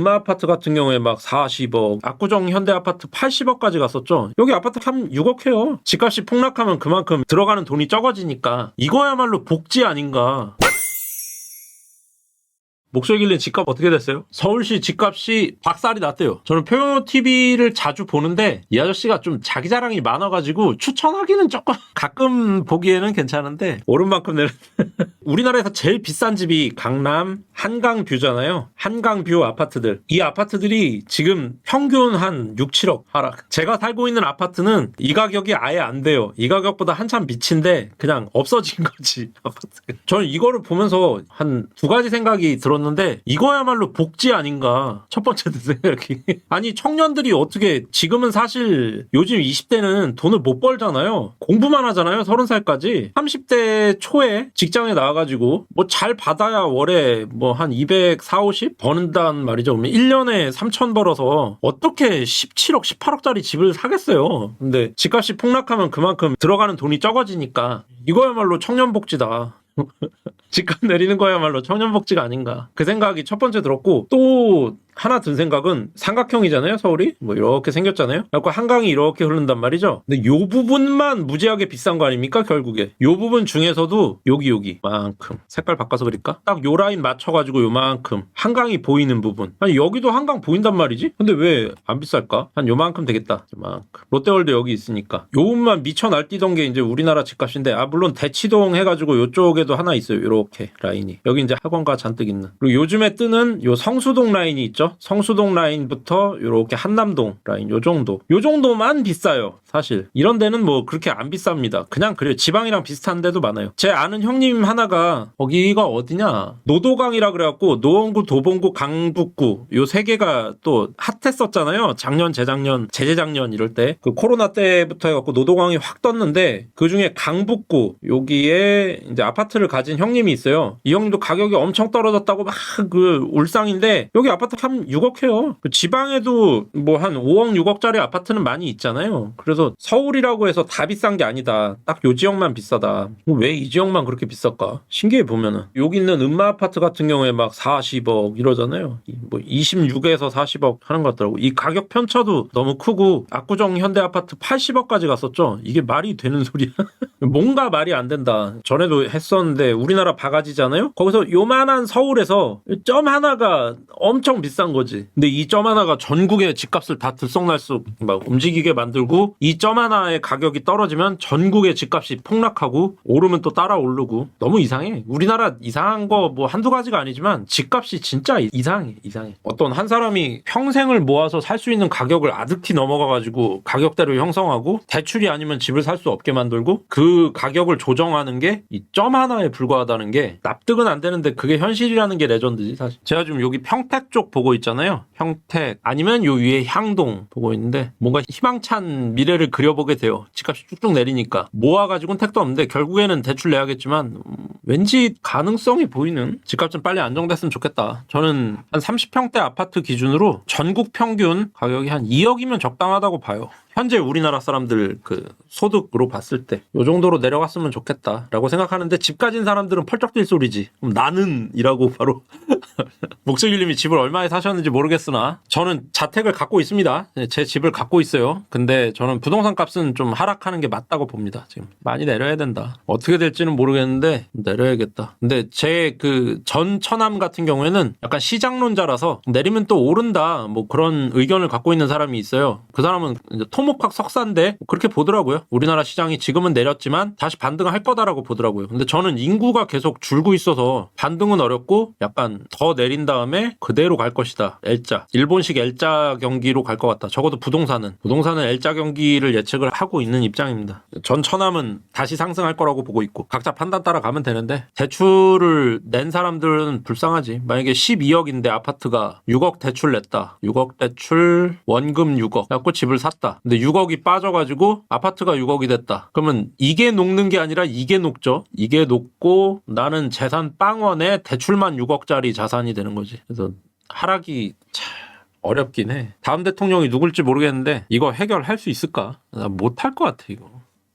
아파트 같은 경우에 막 40억, 압구정 현대아파트 80억까지 갔었죠. 여기 아파트 한 6억 해요. 집값이 폭락하면 그만큼 들어가는 돈이 적어지니까 이거야말로 복지 아닌가. 목소리 길린 집값 어떻게 됐어요? 서울시 집값이 박살이 났대요. 저는 표현TV를 자주 보는데 이 아저씨가 좀 자기 자랑이 많아가지고 추천하기는 조금 가끔 보기에는 괜찮은데 오른 만큼 내려. 우리나라에서 제일 비싼 집이 강남 한강뷰잖아요. 한강뷰 아파트들. 이 아파트들이 지금 평균 한 6, 7억 하락. 제가 살고 있는 아파트는 이 가격이 아예 안 돼요. 이 가격보다 한참 미친데 그냥 없어진 거지 아파트. 저는 이거를 보면서 한 두 가지 생각이 들었는데 이거야말로 복지 아닌가. 첫 번째 생각이. 아니 청년들이 어떻게 지금은 사실 요즘 20대는 돈을 못 벌잖아요. 공부만 하잖아요. 30살까지. 30대 초에 직장에 나와가지고 뭐 잘 받아야 월에 뭐 한 240, 50 버는단 말이죠. 그러면 1년에 3천 벌어서 어떻게 17억, 18억짜리 집을 사겠어요. 근데 집값이 폭락하면 그만큼 들어가는 돈이 적어지니까 이거야말로 청년복지다. 집값 내리는 거야말로 청년복지가 아닌가. 그 생각이 첫 번째 들었고, 또 하나 든 생각은 삼각형이잖아요, 서울이? 뭐 이렇게 생겼잖아요. 그래서 한강이 이렇게 흐른단 말이죠. 근데 요 부분만 무지하게 비싼 거 아닙니까, 결국에? 요 부분 중에서도 여기만큼. 색깔 바꿔서 그릴까? 딱 요 라인 맞춰가지고 요만큼. 한강이 보이는 부분. 아니 여기도 한강 보인단 말이지? 근데 왜 안 비쌀까? 한 요만큼 되겠다. 요만큼. 롯데월드 여기 있으니까. 요 부분만 미쳐 날뛰던 게 이제 우리나라 집값인데, 물론 대치동 해가지고 요쪽에도 하나 있어요. 요렇게 라인이. 여기 이제 학원가 잔뜩 있는. 그리고 요즘에 뜨는 요 성수동 라인이 있죠. 성수동 라인부터 요렇게 한남동 라인 요 정도만 비싸요. 사실 이런 데는 뭐 그렇게 안 비쌉니다. 그냥 그래요. 지방이랑 비슷한 데도 많아요. 제 아는 형님 하나가 거기가 어디냐 노도강이라 그래갖고 노원구, 도봉구, 강북구 요 세 개가 또 핫했었잖아요. 작년, 재작년, 재재작년 이럴 때 그 코로나 때부터 해갖고 노도강이 확 떴는데 그 중에 강북구 여기에 이제 아파트를 가진 형님이 있어요. 이 형님도 가격이 엄청 떨어졌다고 막 그 울상인데 여기 아파트 한 6억 해요. 지방에도 뭐 한 5억, 6억짜리 아파트는 많이 있잖아요. 그래서 서울이라고 해서 다 비싼 게 아니다. 딱 요 지역만 비싸다. 왜 이 지역만 그렇게 비쌀까? 신기해 보면은. 여기 있는 아파트 같은 경우에 막 40억 이러잖아요. 뭐 26에서 40억 하는 것 같더라고. 이 가격 편차도 너무 크고 압구정 현대아파트 80억까지 갔었죠. 이게 말이 되는 소리야? 뭔가 말이 안 된다. 전에도 했었는데 우리나라 바가지잖아요. 거기서 요만한 서울에서 점 하나가 엄청 비싼 거지. 근데 이 점 하나가 전국의 집값을 다 들썩날썩 막 움직이게 만들고 이 점 하나의 가격이 떨어지면 전국의 집값이 폭락하고 오르면 또 따라 오르고 너무 이상해. 우리나라 이상한 거 뭐 한두 가지가 아니지만 집값이 진짜 이상해. 어떤 한 사람이 평생을 모아서 살 수 있는 가격을 아득히 넘어가가지고 가격대로 형성하고 대출이 아니면 집을 살 수 없게 만들고 그 가격을 조정하는 게 이 점 하나에 불과하다는 게 납득은 안 되는데 그게 현실이라는 게 레전드지 사실. 제가 지금 여기 평택 쪽 보고 있잖아요. 평택 아니면 요 위에 향동 보고 있는데 뭔가 희망찬 미래를 그려보게 돼요. 집값이 쭉쭉 내리니까 모아가지고는 택도 없는데 결국에는 대출 내야겠지만 왠지 가능성이 보이는 집값 좀 빨리 안정됐으면 좋겠다. 저는 한 30평대 아파트 기준으로 전국 평균 가격이 한 2억이면 적당하다고 봐요. 현재 우리나라 사람들 그 소득으로 봤을 때 요 정도로 내려갔으면 좋겠다라고 생각하는데 집 가진 사람들은 펄쩍 뛸 소리지. 그럼 나는 이라고 바로 목슬기님이 집을 얼마에 사셨는지 모르겠으나 저는 자택을 갖고 있습니다. 제 집을 갖고 있어요. 근데 저는 부동산 값은 좀 하락하는 게 맞다고 봅니다. 지금 많이 내려야 된다. 어떻게 될지는 모르겠는데 내려야겠다. 근데 제 그 전 처남 같은 경우에는 약간 시장론자라서 내리면 또 오른다 뭐 그런 의견을 갖고 있는 사람이 있어요. 그 사람은 이제 토목학 석사인데 그렇게 보더라고요. 우리나라 시장이 지금은 내렸지만 다시 반등할 거다라고 보더라고요. 근데 저는 인구가 계속 줄고 있어서 반등은 어렵고 약간 더 내린 다음에 그대로 갈 것이다. L자. 일본식 L자 경기로 갈 것 같다. 적어도 부동산은 L자 경기를 예측을 하고 있는 입장입니다. 전 처남은 다시 상승할 거라고 보고 있고 각자 판단 따라 가면 되는데 대출을 낸 사람들은 불쌍하지. 만약에 12억인데 아파트가 6억 대출 냈다. 6억 대출 원금 6억. 그래갖고 집을 샀다. 근데 6억이 빠져가지고 아파트가 6억이 됐다. 그러면 이게 녹는 게 아니라 이게 녹죠. 이게 녹고 나는 재산 빵원에 대출만 6억짜리 자산이 되는 거지. 그래서 하락이 참 어렵긴 해. 다음 대통령이 누굴지 모르겠는데 이거 해결할 수 있을까? 나 못할 것 같아 이거.